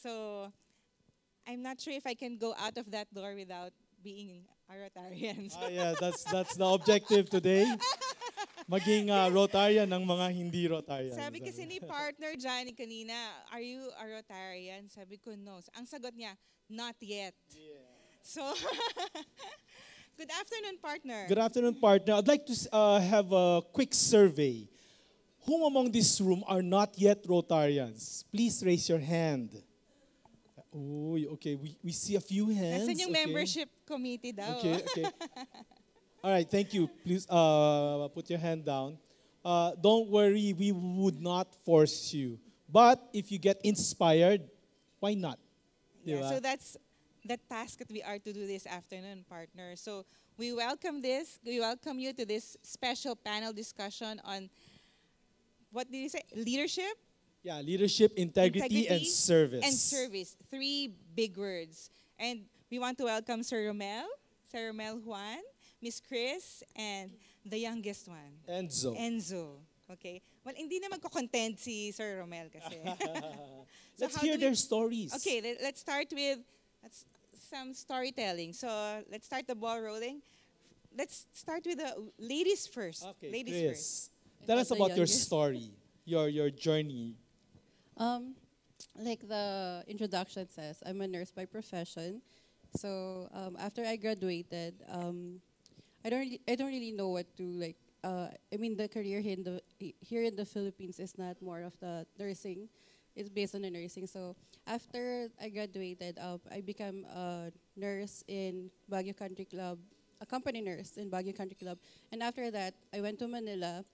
So I'm not sure if I can go out of that door without being a Rotarian. So, Yeah, that's the objective today. Maging Rotarian ng mga hindi Rotarian. sabi kasi ni partner Johnny kanina, are you a Rotarian? Sabi ko, no. Ang sagot niya, not yet. So, good afternoon, partner. Good afternoon, partner. I'd like to have a quick survey. Whom among this room are not yet Rotarians? Please raise your hand. Oh, okay. We see a few hands. Nasaan yung Okay. membership committee daw? Okay, okay. All right, thank you. Please put your hand down. Don't worry, we would not force you. But if you get inspired, why not? Yeah, Diba? so that's the task that we are to do this afternoon, partner. So we welcome you to this special panel discussion on, what did you say? Leadership? Yeah, leadership, integrity, and service. And service. 3 big words. And we want to welcome Sir Romel Juan, Miss Chris, and the youngest one, Enzo. Enzo. Okay. Well, hindi na magko-content si Sir Romel kasi. So Let's how hear do we- their stories. Okay, let's start with some storytelling. So let's start the ball rolling. Let's start with the ladies first. Okay, Ladies Chris. first. Tell us the about your youngest. story, your journey. Like the introduction says, I'm a nurse by profession. So after I graduated, I don't really know what to like. I mean, the career here in the Philippines is not more of the nursing. It's based on the nursing. So after I graduated, I became a nurse in Baguio Country Club, a company nurse in Baguio Country Club. And after that, I went to Manila,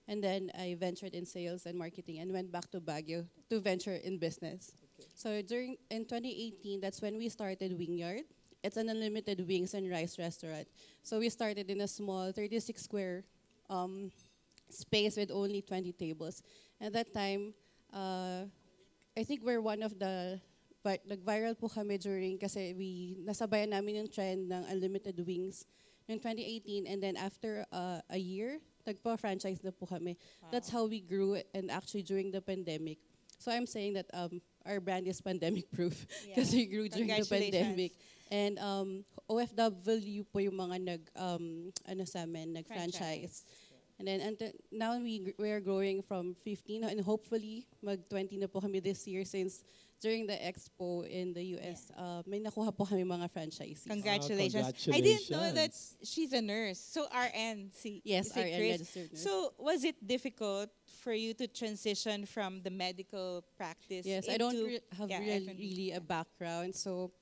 and then I ventured in sales and marketing and went back to Baguio to venture in business. So in 2018, that's when we started Wingyard. It's an unlimited wings and rice restaurant. So we started in a small 36 square space with only 20 tables. At that time, I think we're one of the, nag-viral po kami during, kasi nasabayan namin yung trend ng unlimited wings in 2018. And then after a year, nagpa-franchise na po kami. That's how we grew, and actually during the pandemic. So I'm saying that our brand is pandemic proof because we grew during the pandemic. And OFW po yung mga nag-franchise. And then until now we are growing from 15 and hopefully mag-20 na po kami this year, since during the expo in the US, may nakuha po kami mga franchisees. Congratulations. Congratulations. I didn't know that she's a nurse. So RN, Yes, is it RN, Chris? registered nurse. So was it difficult for you to transition from the medical practice? Yes, I into, don't have F&B? really a background. So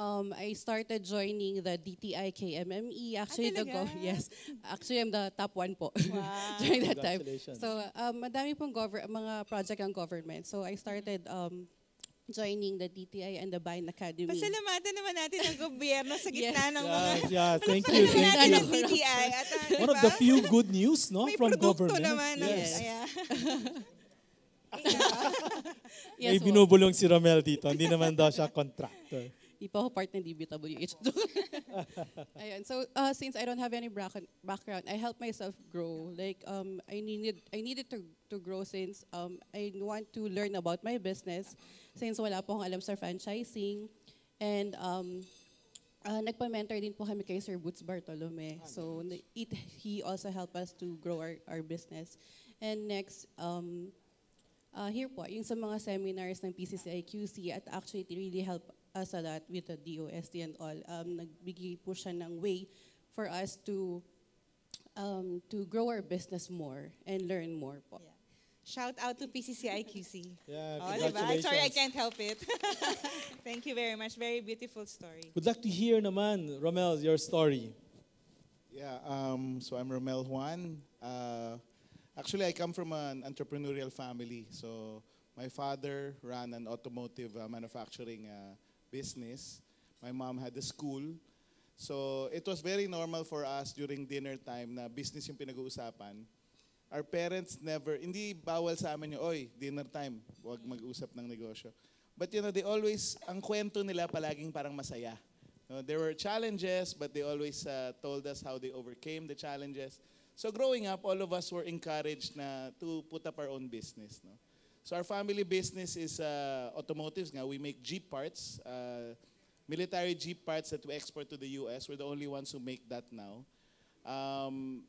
I started joining the DTI KMME. Actually, talaga? yes. Actually, I'm the top 1 po Wow. during that time. Congratulations. So madami pong mga project ang government. So I started joining the DTI and the Bayan Academy. Pasalamatan naman natin ang gobyerno sa gitna ng mga... Yeah, thank you, Pasalamatan natin thank ang you. DTI. At, One of the few good news, no, may from produkto government. naman. Yes. Ayan. May Yes, po. binubulong si Romel dito. Hindi naman daw siya contractor. Di pa ako part ng DBWH. Ayun. So since I don't have any background, I helped myself grow. Like I needed to grow since I want to learn about my business, since wala po akong alam sa franchising. And nagpa-mentor din po kami kay Sir Boots Bartolome. So he also helped us to grow our business. And next, here po, yung sa mga seminars ng PCCI-QC, at actually it really helped us a lot with the DOST and all. Nagbigay po siya ng way for us to grow our business more and learn more po. Yeah. Shout out to PCCI-QC. Yeah, Oh, diba? congratulations. Sorry, I can't help it. Thank you very much. Very beautiful story. Would like to hear naman, Romel, your story. Yeah, so I'm Romel Juan. Actually, I come from an entrepreneurial family. So my father ran an automotive manufacturing business. My mom had a school. So it was very normal for us during dinner time na business yung pinag-uusapan. Our parents never, hindi bawal sa amin yung, oy, dinner time, huwag mag-usap ng negosyo. But they always, ang kwento nila palaging parang masaya. There were challenges, but they always told us how they overcame the challenges. So growing up, all of us were encouraged na to put up our own business. No? So our family business is automotives. Nga, we make Jeep parts, military Jeep parts that we export to the US. We're the only ones who make that now.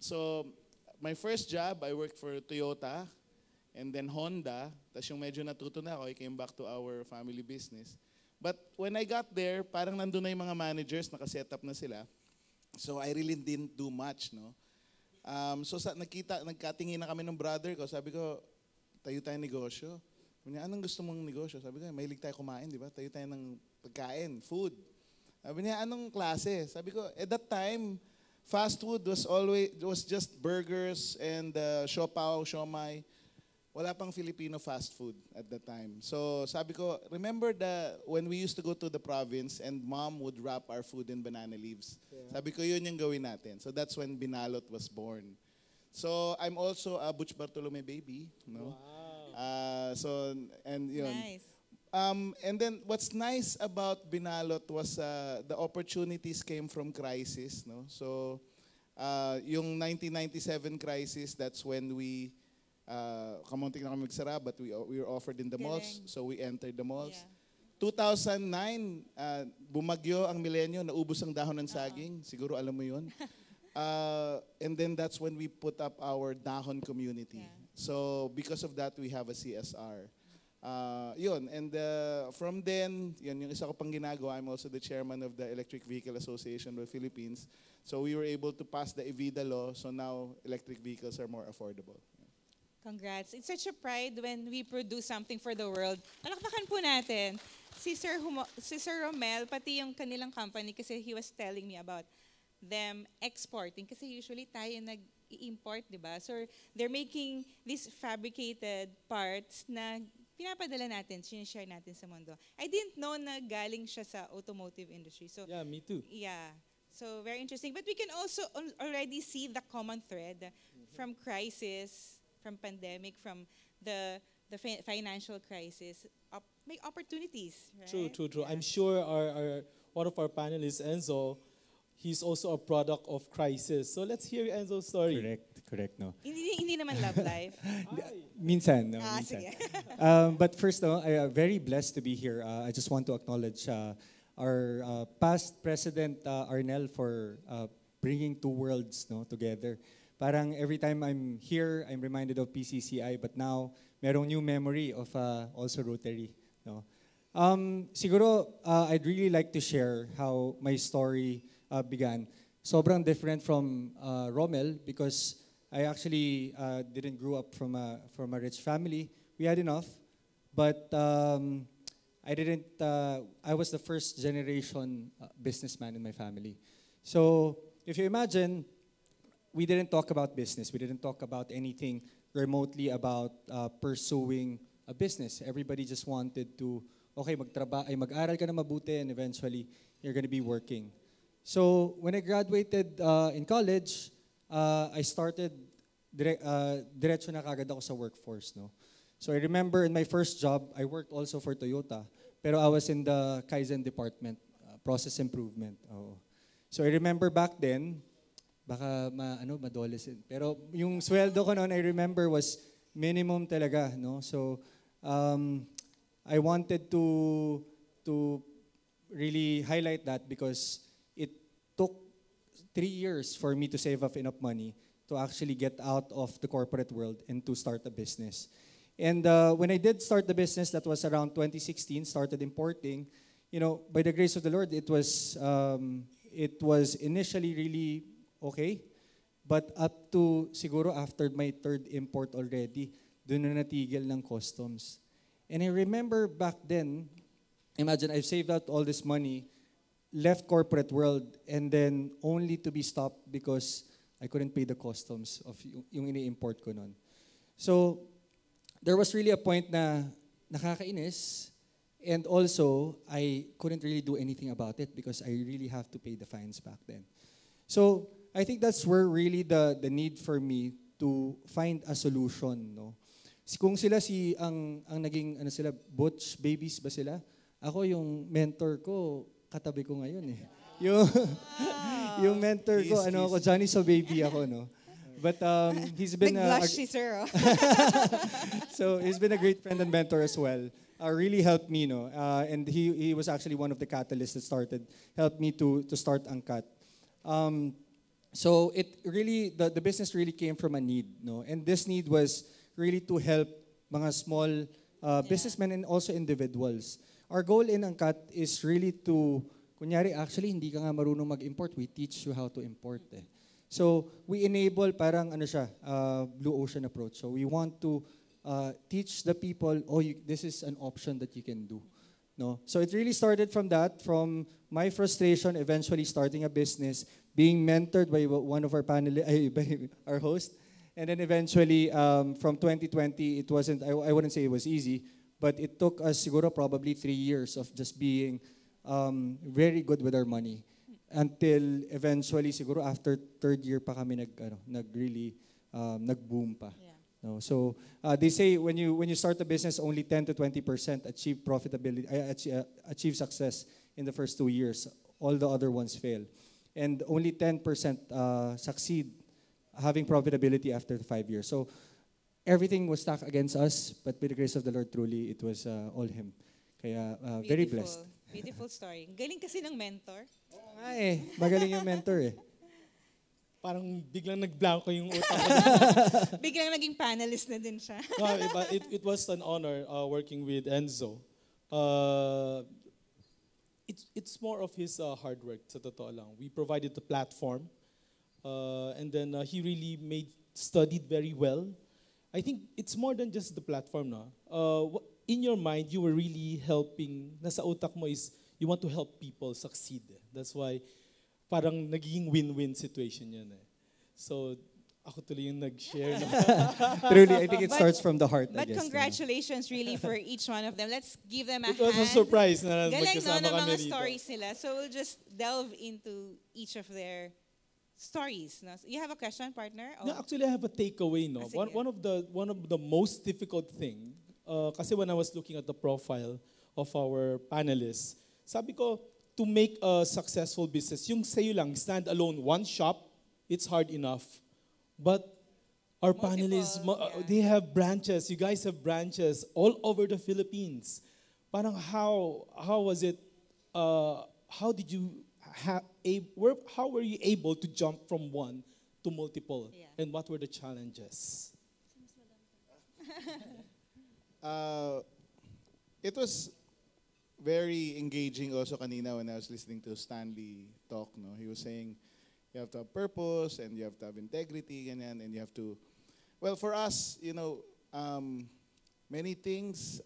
So my first job, I worked for Toyota and then Honda. Tapos yung medyo natuto na ako, I came back to our family business. But when I got there, parang nandun na yung mga managers, nakaset up na sila. So I really didn't do much, no? So nagkatingin na kami ng brother ko. Sabi ko, tayo tayo negosyo. Sabi niya, anong gusto mong negosyo? Sabi ko, mahilig tayo kumain, di ba? Tayo tayo ng pagkain, food. Sabi niya, anong klase? Sabi ko, at that time, fast food was just burgers and siopaw, siomai. Wala pang Filipino fast food at that time. So sabi ko, remember when we used to go to the province and mom would wrap our food in banana leaves. Yeah. Sabi ko, yun yung gawin natin. So that's when Binalot was born. So I'm also a Butch Bartolome baby. No? Wow. Yun. Nice. And then what's nice about Binalot was the opportunities came from crisis. No? So yung 1997 crisis, that's when we kamuntik na kami magsara, but we were offered in the malls, so we entered the malls. Yeah. 2009, bumagyo ang milenyo, naubos ang dahon ng saging. Siguro alam mo yun. And then that's when we put up our dahon community. Yeah. So because of that, we have a CSR. Yun, and from then, yun, yung isa ko pang ginagawa, I'm also the chairman of the Electric Vehicle Association of the Philippines. So we were able to pass the EVIDA law, so now electric vehicles are more affordable. Congrats. It's such a pride when we produce something for the world. Palakpakan po natin. Si Sir Romel, pati yung kanilang company, kasi he was telling me about them exporting. Kasi usually tayo nag-i-import, di ba? So they're making these fabricated parts na pinapadala natin, sinishare natin sa mundo. I didn't know na galing siya sa automotive industry. So yeah, me too. Yeah. So very interesting. But we can also already see the common thread from crisis, from pandemic, from the financial crisis, may opportunities, right? True. Yeah. I'm sure our one of our panelists, Enzo, he's also a product of crisis. So let's hear Enzo's story. Correct, no. Hindi naman love life. Minsan, no. Minsan. Sige. But first, no, I am very blessed to be here. I just want to acknowledge our past President Arnel for bringing two worlds, no, together. Parang every time I'm here, I'm reminded of PCCI, but now merong new memory of also Rotary. No? Siguro, I'd really like to share how my story began. Sobrang different from Romel because I actually didn't grow up from a rich family. We had enough, but I was the first generation businessman in my family. So if you imagine, we didn't talk about business. We didn't talk about anything remotely about pursuing a business. Everybody just wanted to, okay, mag-aral ka na mabuti and eventually you're going to be working. So when I graduated in college, I started, diretso na kagad ako sa workforce. No? So I remember in my first job, I worked also for Toyota, pero I was in the Kaizen department, process improvement. Oh. So I remember back then, baka madolescent. Pero yung sweldo ko noon, I remember, was minimum talaga, no? So, I wanted to really highlight that because it took 3 years for me to save up enough money to actually get out of the corporate world and to start a business. And when I did start the business, that was around 2016, started importing, you know, by the grace of the Lord, it was initially really okay. But up to siguro after my third import already, doon na natigil ng customs. And I remember back then, imagine I've saved out all this money, left corporate world, and then only to be stopped because I couldn't pay the customs of yung ini-import ko noon. So there was really a point na nakakainis, and also I couldn't really do anything about it because I really have to pay the fines back then. So I think that's where really the need for me to find a solution, no. Kung sila ang naging sila butch babies ba sila? Ako yung mentor ko, katabi ko ngayon eh. Yung mentor ko, ako Johnny So Baby ako, no. But he's been Nag-blush si Sir. Oh. so he's been a great friend and mentor as well. Really helped me, no. And he was actually one of the catalysts that helped me to start Angkat. So it really the business really came from a need, no. And this need was really to help mga small businessmen and also individuals. Our goal in Angkat is really to kunyari actually hindi ka nga marunong mag-import, we teach you how to import eh. So we enable parang ano siya, blue ocean approach. So we want to teach the people, this is an option that you can do. No? So it really started from that, from my frustration, eventually starting a business, being mentored by one of our by our host, and then eventually from 2020, it wasn't, I wouldn't say it was easy, but it took us siguro probably 3 years of just being very good with our money. Until eventually, siguro after third year pa kami nag-boom pa. Yeah. No, so they say when you start a business, only 10 to 20% achieve profitability, achieve success in the first 2 years. All the other ones fail, and only 10% succeed having profitability after the 5 years. So everything was stacked against us, but by the grace of the Lord, truly it was all Him. Kaya very blessed. Beautiful story. Galing kasi ng mentor. Oo nga eh, magaling yung mentor eh. Parang biglang nagblanko yung utak ko. Biglang naging panelist na din siya. No, but it was an honor working with Enzo. It's more of his hard work, sa totoo lang. We provided the platform, and then he really studied very well. I think it's more than just the platform, no? In your mind, you were really helping, nasa utak mo is, you want to help people succeed. That's why, parang naging win-win situation yun eh. So, ako tuloy yung nag-share. No? Truly, I think it starts from the heart, I But guess. congratulations really for each one of them. Let's give them a It was a hand. surprise na Galing no, magkasama ng kami mga rito. stories nila. So we'll just delve into each of their stories. No? You have a question, partner? No, actually, I have a takeaway. No, Sige. one of the most difficult thing, kasi when I was looking at the profile of our panelists, sabi ko, to make a successful business, yung sa'yo lang, stand alone, one shop, it's hard enough. But our panelists, yeah. they have branches. You guys have branches all over the Philippines. Parang how was it? How did you how were you able to jump from one to multiple? Yeah. And what were the challenges? It was very engaging also kanina when I was listening to Stanley talk. No, he was saying you have to have purpose and you have to have integrity, ganyan, and you have to. Well, for us, many things.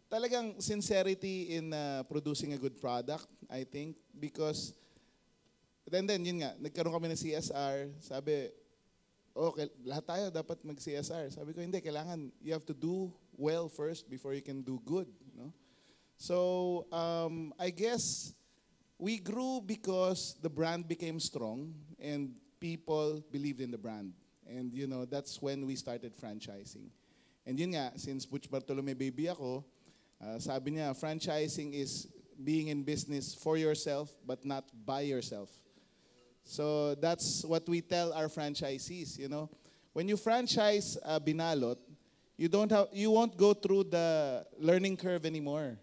Talagang sincerity in producing a good product, I think, because then yun nga, nagkaroon kami ng CSR, sabi, okay, lahat tayo dapat mag-CSR. Sabi ko, hindi, kailangan, you have to do well first before you can do good, no? So, I guess we grew because the brand became strong and people believed in the brand. And that's when we started franchising. And yun nga, since Butch Bartolome baby ako, sabi niya, franchising is being in business for yourself but not by yourself. So that's what we tell our franchisees, When you franchise Binalot, you won't go through the learning curve anymore.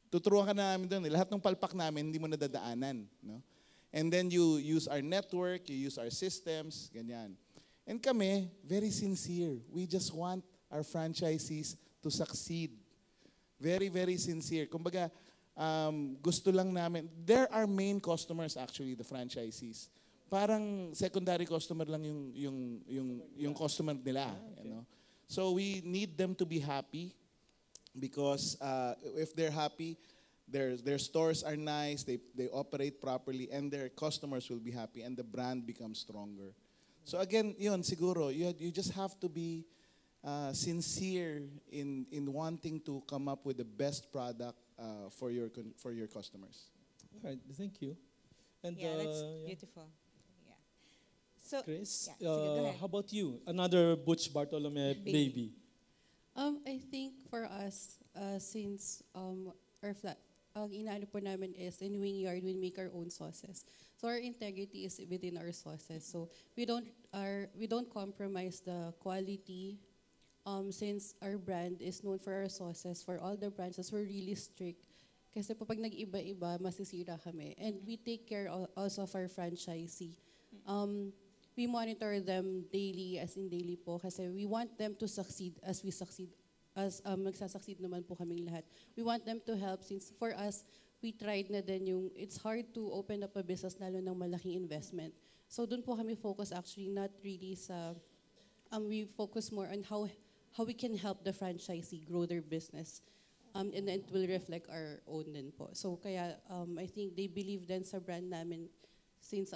Tuturuan ka na namin doon. Lahat ng palpak namin, hindi mo nadadaanan. No? And then you use our network, you use our systems, ganyan. And kami, very sincere. We just want our franchisees to succeed. Very, very sincere. Kumbaga, gusto lang namin. They're our main customers actually, the franchisees. Parang secondary customer lang yung customer nila. So we need them to be happy. Because if they're happy, their stores are nice, they operate properly, and their customers will be happy, and the brand becomes stronger. So again, yun, siguro, you just have to be sincere in wanting to come up with the best product for your customers. All right, thank you. And Yeah, that's beautiful. Yeah. So, Chris, yeah, sige, go ahead. how about you? Another Butch Bartolome baby. I think for us, since our ang inaano po namin is in Wingyard, we make our own sauces. So our integrity is within our sauces. So we don't compromise the quality. Since our brand is known for our sauces, for all the branches, we're really strict. Kasi po pag nag-iba-iba, masisira kami. And we take care also of our franchisee. We monitor them daily, as in daily po, kasi we want them to succeed as we succeed, as magsasucceed naman po kaming lahat. We want them to help since for us, we tried na din yung, it's hard to open up a business lalo ng malaking investment. So dun po kami focus actually, not really sa, we focus more on how we can help the franchisee grow their business. And then it will reflect our own din po. So kaya I think they believe din sa brand namin since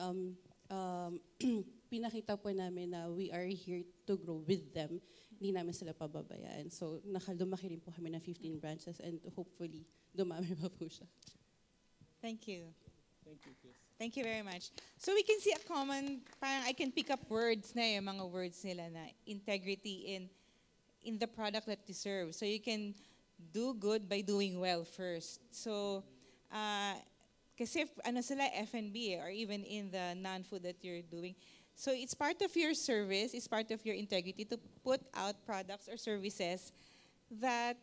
pinakita po namin na we are here to grow with them. Hindi namin sila pababayaan. So lumaki rin po kami ng 15 branches and hopefully dumami pa po siya. Thank you. Thank you, Chris. Thank you very much. So we can see a common, parang I can pick up words na yung mga words nila na integrity in the product that you serve. So you can do good by doing well first. So, kasi ano sila, F&B or even in the non-food that you're doing. So it's part of your service, it's part of your integrity to put out products or services that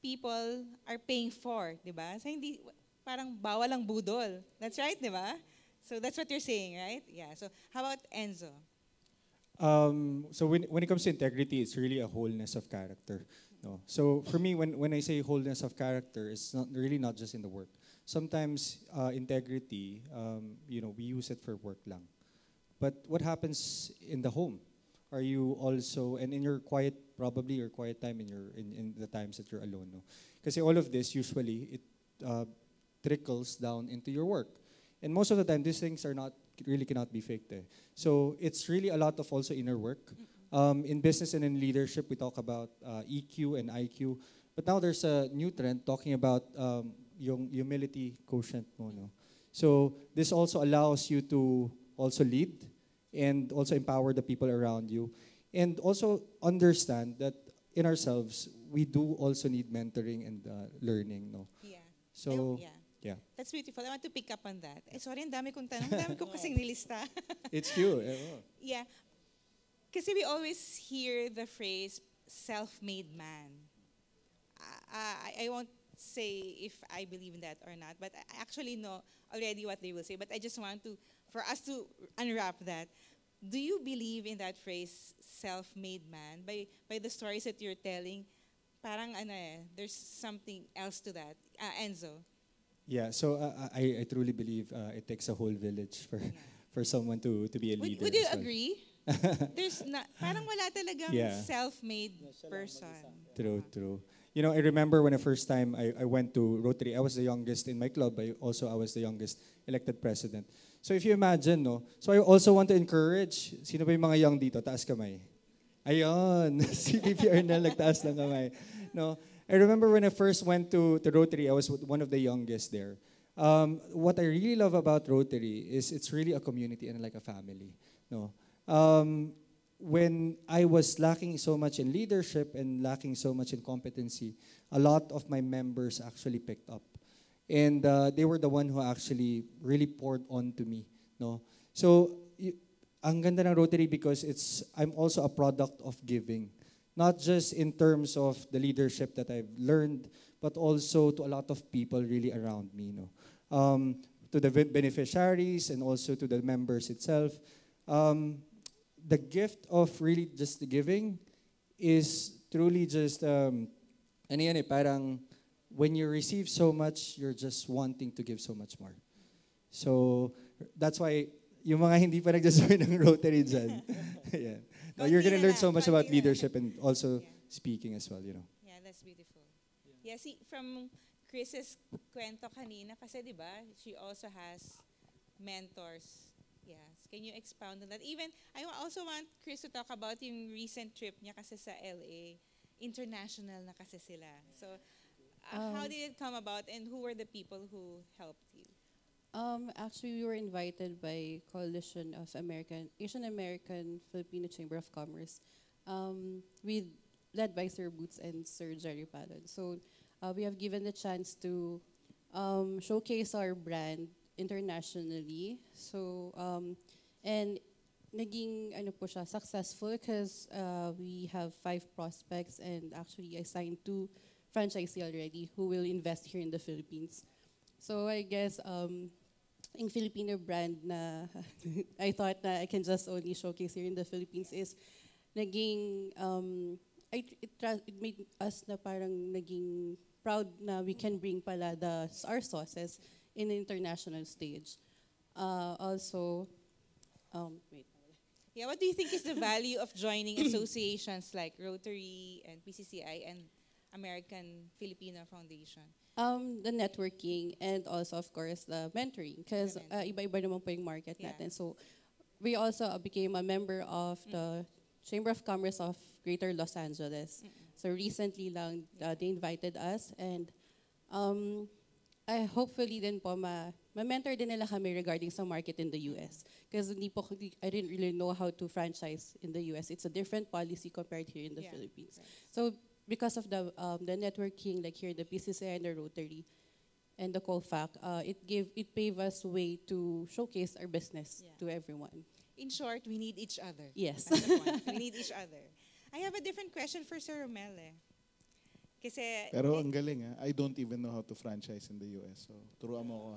people are paying for, di ba? So hindi, parang bawal ang budol. That's right, di ba? So that's what you're saying, right? Yeah. So how about Enzo? So when it comes to integrity, it's really a wholeness of character. No. So for me, when I say wholeness of character, it's not just in the work. Sometimes integrity, we use it for work lang. But what happens in the home? Are you also, and in your quiet, probably your quiet time in the times that you're alone, no? Because all of this usually it trickles down into your work, and most of the time these things cannot be faked. So it's really a lot of also inner work. In business and in leadership, we talk about EQ and IQ. But now there's a new trend talking about yung humility quotient mo, no? So this also allows you to also lead and also empower the people around you. And also understand that in ourselves, we do also need mentoring and learning, no? Yeah. So, yeah. That's beautiful. I want to pick up on that. Sorry, ang dami kong tanong. Ang dami ko kasing nilista. It's you. Yeah. Kasi we always hear the phrase, self-made man. I won't say if I believe in that or not, but I actually know already what they will say. But I just want for us to unwrap that. Do you believe in that phrase, self-made man? By the stories that you're telling, parang there's something else to that. Enzo? Yeah, so I truly believe it takes a whole village for someone to be a leader. Would you agree? There's not, parang wala talagang self-made person. True. I remember when the first time I went to Rotary, I was the youngest in my club. I was the youngest elected president. So if you imagine, no? So I also want to encourage, sino ba yung mga young dito? Taas kamay. Ayun, si PPR na nagtaas ng kamay. No? I remember when I first went to Rotary, I was one of the youngest there. What I really love about Rotary is it's really a community and like a family. No? When I was lacking so much in leadership and lacking so much in competency, a lot of my members actually picked up. And they were the one who actually really poured on to me. No? So, ang ganda ng Rotary because I'm also a product of giving. Not just in terms of the leadership that I've learned, but also to a lot of people really around me. No? To the beneficiaries and also to the members itself. The gift of really just the giving is truly just, parang when you receive so much, you're just wanting to give so much more. So that's why yung mga hindi pa nagsasabi ng Rotary dyan, yeah. No, you're gonna learn so much about leadership and also speaking as well, Yeah, that's beautiful. Yeah, see, from Chris's kwento kanina, kasi di ba, she also has mentors. Yes. Can you expound on that? Even, I also want Chris to talk about yung recent trip niya kasi sa LA. International na kasi sila. So, how did it come about and who were the people who helped you? Actually, we were invited by Coalition of Asian American Filipino Chamber of Commerce, led by Sir Boots and Sir Jerry Palon. So we have given the chance to showcase our brand internationally. So, and naging ano po siya, successful because we have 5 prospects and actually I signed 2 franchisee already who will invest here in the Philippines. So I guess in Filipino brand na I thought na I can just only showcase here in the Philippines is naging it made us na parang naging proud na we can bring pala our sauces in the international stage. Also, wait. Yeah, what do you think is the value of joining associations like Rotary and PCCI and American Filipino Foundation? The networking and also of course the mentoring because The mentoring. iba-iba naman po yung market Yeah. natin. So we also became a member of the Chamber of Commerce of Greater Los Angeles. So recently lang they invited us and I hopefully din po ma-mentor din nila kami regarding sa market in the US. Because I didn't really know how to franchise in the US. It's a different policy compared here in the Yeah. Philippines. So because of the networking, like here the PCCI and the Rotary and the COFAC, it paved us way to showcase our business Yeah. to everyone. In short, we need each other. Yes. That's the point. We need each other. I have a different question for Sir Romel eh. Kasi, Pero ang galing I don't even know how to franchise in the US. So, turuan mo ako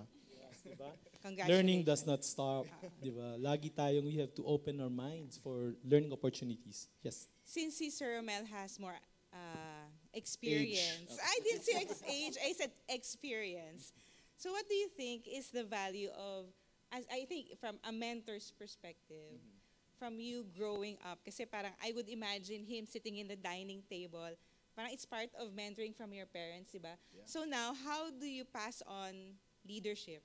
Diba? congratulations. Learning does not stop. Diba? Lagi tayong we have to open our minds for learning opportunities. Yes. Since si Sir Romel has more experience. I didn't say age, I said experience. So what do you think is the value of, as I think from a mentor's perspective, from you growing up, kasi parang I would imagine him sitting in the dining table, parang it's part of mentoring from your parents, diba? So now, how do you pass on leadership?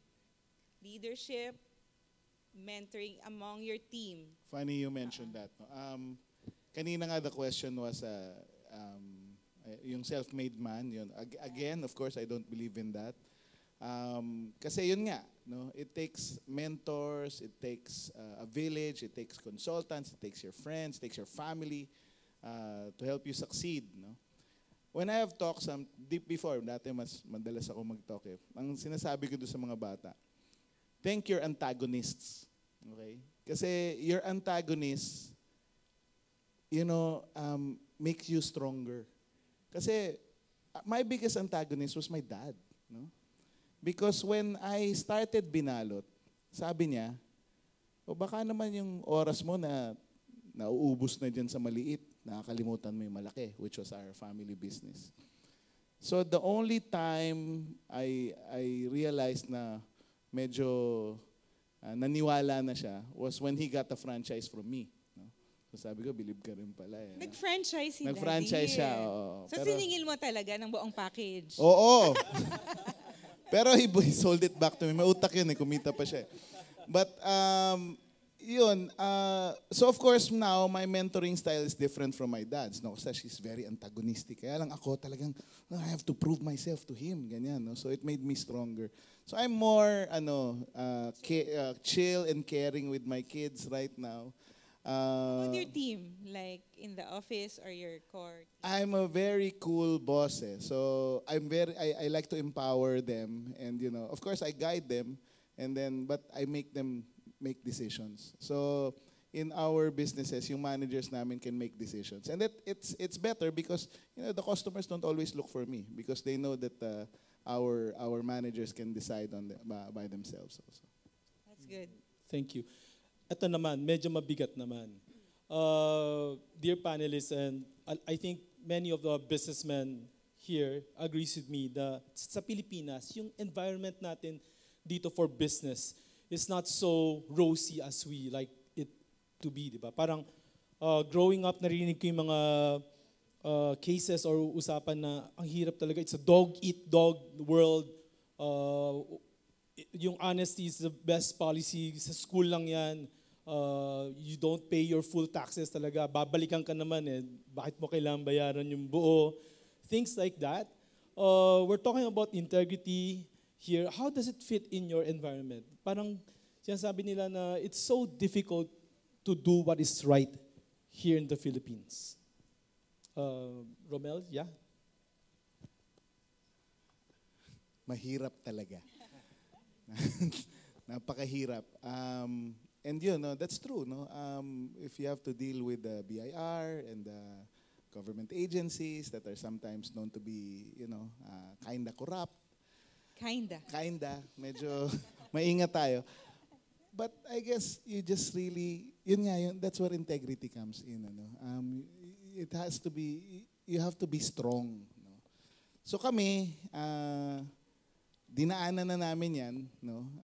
Leadership, mentoring among your team. Funny you mentioned that. No? Kanina nga the question was yung self-made man. Yun. Again, of course, I don't believe in that. Kasi yun nga, no? It takes mentors, it takes a village, it takes consultants, it takes your friends, it takes your family to help you succeed. No? When I have talked deep before, dati mas madalas ako mag-talk ang sinasabi ko doon sa mga bata, thank your antagonists. Okay? Kasi your antagonist, makes you stronger. Kasi my biggest antagonist was my dad. No? Because when I started Binalot, sabi niya, baka naman yung oras mo na nauubos na dyan sa maliit, nakakalimutan mo yung malaki, which was our family business. So the only time I realized na medyo naniwala na siya was when he got a franchise from me. No? So sabi ko, believe ka rin pala. Nag-franchise si Nag-franchise Daddy. siya, oo. So siningil mo talaga ng buong package. Oo. Pero he sold it back to me. May utak yun kumita pa siya. But yun, so of course now my mentoring style is different from my dad's. No? Kasi she's very antagonistic. Kaya lang ako talagang, no, I have to prove myself to him. Ganyan, no? So it made me stronger. So I'm more chill and caring with my kids right now. With your team, like in the office or your core? I'm a very cool boss. So I like to empower them, and of course I guide them, but I make them make decisions. So in our businesses, yung managers namin can make decisions, and it's better because the customers don't always look for me because they know that our managers can decide by themselves also. That's good. Thank you. Ito naman, medyo mabigat naman. Dear panelists, and I think many of the businessmen here agrees with me that sa Pilipinas, yung environment natin dito for business is not so rosy as we like it to be, di ba? Parang growing up, narinig ko yung mga cases or usapan na ang hirap talaga. It's a dog-eat-dog world. Yung honesty is the best policy. Sa school lang yan. You don't pay your full taxes talaga. Babalikan ka naman Bakit mo kailangan bayaran yung buo? Things like that. We're talking about integrity here. How does it fit in your environment? Parang sinasabi nila na it's so difficult to do what is right here in the Philippines. Romel, yeah? mahirap talaga. Napakahirap. And yun, no, that's true. No? If you have to deal with the BIR and the government agencies that are sometimes known to be, kinda corrupt, medyo maingat tayo. But I guess you just really, that's where integrity comes in. It has to be, you have to be strong. No? So kami, dinaanan na namin yan. No?